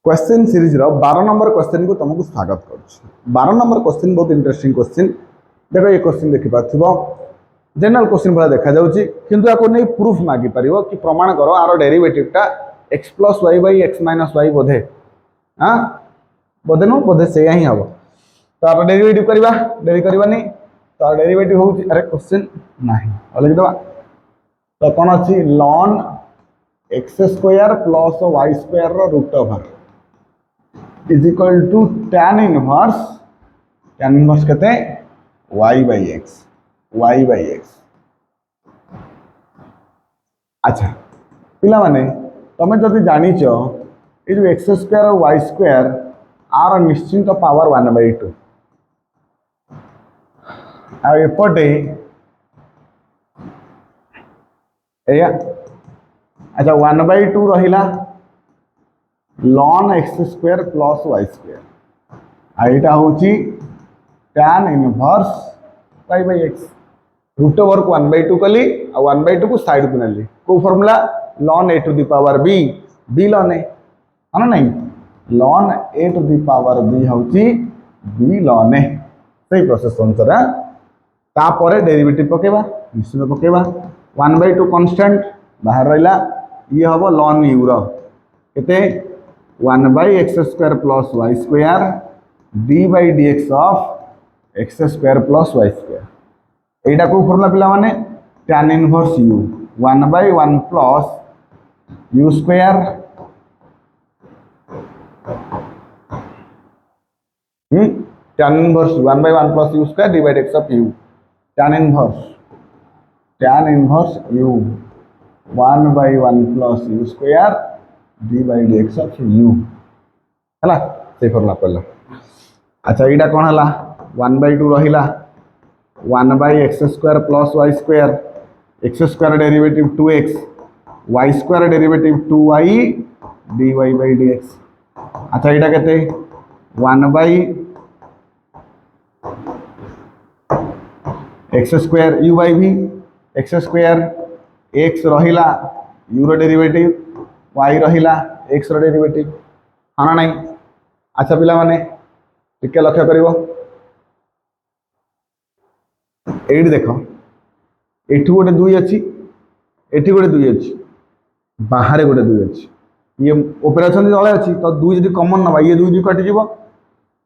Question series रो 12 number question को तुमको स्वागत करुच्ची। 12 नंबर क्वेश्चन बहुत इंटरेस्टिंग क्वेश्चन। देख ये क्वेश्चन देखि पाथबो जनरल क्वेश्चन भाया देखा जाउची, किंतु याको नै प्रूफ मागी परिवो कि प्रमाण करो आरो डेरिवेटिव टा x + y / x - y बोधे हां बोधे नो बोधे से ही हबो। तो आरो डेरिवेटिव करबा डेरी करबानी तो डेरिवेटिव होउची अरे क्वेश्चन नाही अलग दबा। तो कोन अछि ln x² + y² रो root over is equal to tan inverse कहते y/x। अच्छा पिला माने तमे जदि जानिच ये जो x² और y² आर निश्चिंत पावर 1/2 आ एपटे एया अच्छा 1/2 रहिला ln x² + y²। आईटा होची tan inverse y/x। Root over को 1/2 कली आ 1/2 को साइड को नेली को formula ln a to the power b b ln a है ना नहीं ln a to the power b होची b ln a सही प्रोसेस अनुसार तापर डेरिवेटिव पकेबा निश्चित पकेबा 1/2 कांस्टेंट बाहर रहिला ये हबो ln u रो केते 1/x² + y² d/dx of x² + y²। एटा को फॉर्मूला पिला माने tan inverse u 1/1 + u² tan inverse 1/1 + u² d/dx of u tan inverse u 1/1 + u² d/dx of u हला से फॉर्मूला पड़ला। अच्छा एटा कोन हला 1/2 रहिला 1/x² + y²। x² derivative 2x y² derivative 2y dy/dx। अच्छा एटा केते 1/x² u/v x² x रहिला u रो derivative y रहिला x रो डेरिवेटिव हाना नहीं। अच्छा पिला माने टिके लक्ष्य करिवो एठी देखो एठी गोटे 2 अछि एठी गोटे 2 अछि बाहर गोटे 2 अछि ये ऊपर अछन तळे अछि तो 2 जदि कॉमन नबा ये 2 कटि जीवो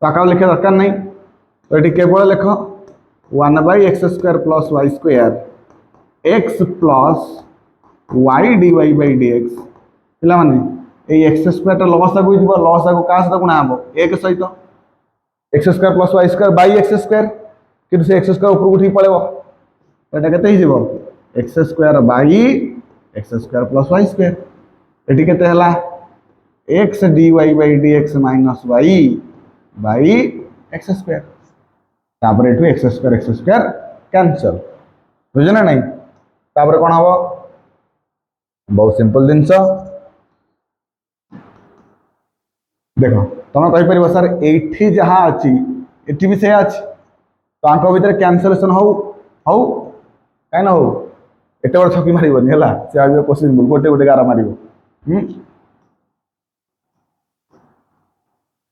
ताका लिखे दरकार नहीं। तो एठी केवल लेख 1/x² + y² x + y dy/dx पिला माने ए x² टा लॉस आगु जीवो लॉस आगु का सहित गुणा हबो 1 सहित x² + y² / x² कि से x² ऊपर उठी पळेबो एटा केते ही जीवो x² / x² + y²। एटी केते हला x dy/dx - y / x²। तापर एठु x² कैंसल बुझे ना नहीं। तापर कोन हबो बहुत सिंपल जिंस देखो तुम कहि परिबो सर एठी जहा अछि एठी भी से अछि तो आंक भीतर कैंसलेशन हौ काई ना हो एते बड़ छकी मारिबोनी हला से आबे क्वेश्चन गोटे गोटे गारा मारिबो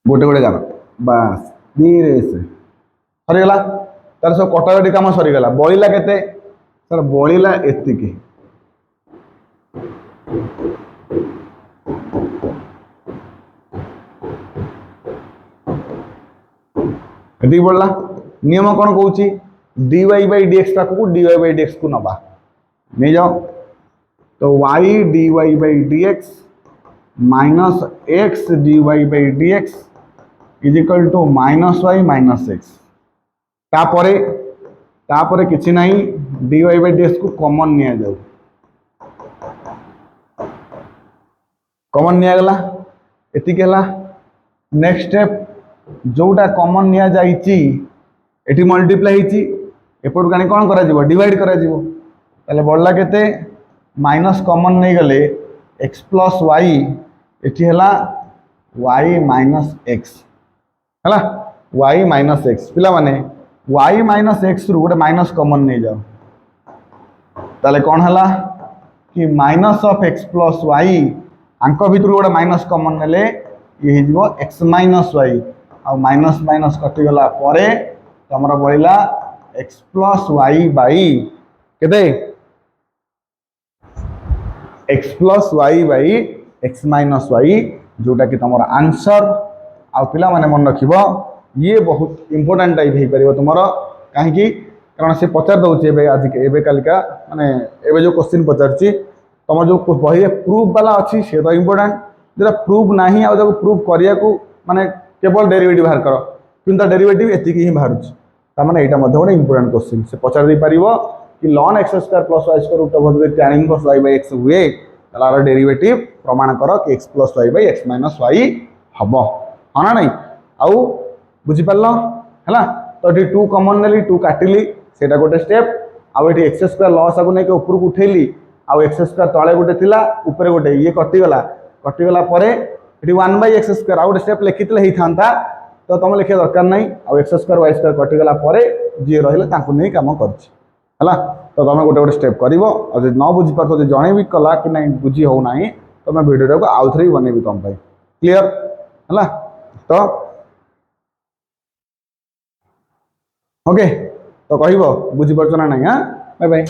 गोटे गोटे गारा बस धीरे से सरी गला तार सब कटाकटी काम सरी गला बळिला केते सर बळिला एतिकी एति बोलला नियम कोन कहूची dy/dx को dy/dx को नबा नहीं जाओ तो y dy/dx - x dy/dx is equal to -y - x। तापरे किछि नहीं dy/dx को कॉमन निया जाऊ कॉमन निया गला एति केला। नेक्स्ट स्टेप जोटा कॉमन निया जाईची एटी मल्टीप्लाई हिची एपट गानी कोन करा जीवो डिवाइड करा जीवो ताले बडला केते माइनस कॉमन नहीं गले x + y एटी हला y - x हला y - x पिला माने y - x रु गोटे माइनस कॉमन नहीं जाओ ताले कोन हला कि -(x + y) आंक भितर गोटे माइनस कॉमन नेले ये हो एक्स माइनस वाई आ माइनस माइनस कटिगला तुमर बढ़ला एक्स प्लस वाई बाई केते x plus y by x minus y जोटा कि तुम आंसर आ पिला माने मन रखिबो ये बहुत इंपोर्टेंट टाइप हो पार तुम कहीं कारण से पचार दौर आज एवं कालिका माने एवं जो क्वेश्चन पचार तुम जो बही प्रूफ वाला अच्छी सी तो इंपोर्टेंट जो प्रूफ ना आगे प्रूफ करने को माने केवल डेरिवेटिव बाहर कर कि डेरिवेटिव एति ही बाहर तार यहाँ गोटे इंपोर्टेंट क्वेश्चन से पचार दे पार कि लॉन x square plus y square root over tan inverse y by x हुए तार डेरिवेटिव प्रमाण कर कि x plus y by x minus y हम हाँ ना नहीं आउ बुझीपार है तो ये 2 कमन नेली 2 काटिली सेटा गोटे स्टेप आउ ये एक्स स्क्वायर लॉस को नहीं ऊपर को उठेली आउ एक्स स्क्वायर तले गोटे थिला ऊपर गोटे ये कटिगला ये 1 बाय एक्स स्क्वायर आउ गोटे स्टेप लिखी होता तो तुम लिखा दरकार नहीं आउ एक्स स्क्वायर वाई स्क्वायर कटिगला जी रही नहीं कम कर तो तुम गोटे गोटे स्टेप कर न बुझी पार तो जड़े भी कला कि नहीं बुझी हो ना तुम भिडियो को आउ थे बनइबी तुम क्लीयर है तो ओके तो कह बुझीपार ना नहीं हाँ बाय बाय।